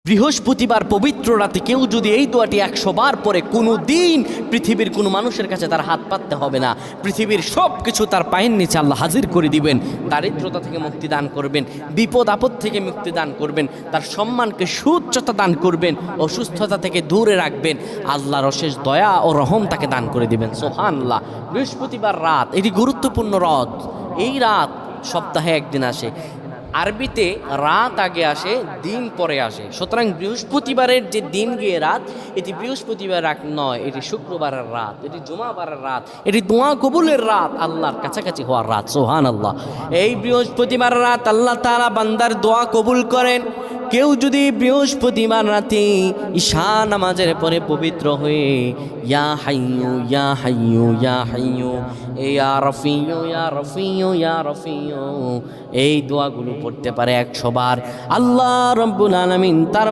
বৃহস্পতিবার পবিত্র রাতে কেউ যদি এই দোয়াটি 100 বার পরে কোনো দিন পৃথিবীর কোনো মানুষের কাছে তার হাত পাততে হবে না। পৃথিবীর সব কিছু তার পায়ের নিচে আল্লাহ হাজির করে দিবেন। দারিদ্রতা থেকে মুক্তি দান করবেন, বিপদ আপদ থেকে মুক্তি দান করবেন, তার সম্মানকে সুউচ্চতা দান করবেন, অসুস্থতা থেকে দূরে রাখবেন। আল্লাহর অশেষ দয়া ও রহম তাকে দান করে দিবেন। সুবহানাল্লাহ। বৃহস্পতিবার রাত এটি গুরুত্বপূর্ণ রাত। এই রাত সপ্তাহে একদিন আসে। আরবিতে রাত আগে আসে, দিন পরে আসে। সুতরাং বৃহস্পতিবারের যে দিন গিয়ে রাত, এটি বৃহস্পতিবার রাত নয়, এটি শুক্রবারের রাত, এটি জুমাবারের রাত, এটি দোয়া কবুলের রাত, আল্লাহর কাছাকাছি হওয়ার রাত। সুবহানাল্লাহ। এই বৃহস্পতিবার রাত আল্লাহ তাআলা বান্দার দোয়া কবুল করেন। কেউ যদি বৃহস্পতিবার রাতে ঈশা নামাজের পরে পবিত্র হয়ে ইয়া হাইয়ু ইয়া হাইয়ু ইয়া হাইয়ু ইয়া রফিয়ু ইয়া রফিয়ু ইয়া রফিয়ু এই দোয়াগুলো পড়তে পারে 100 বার, আল্লাহ রাব্বুল আলামিন তার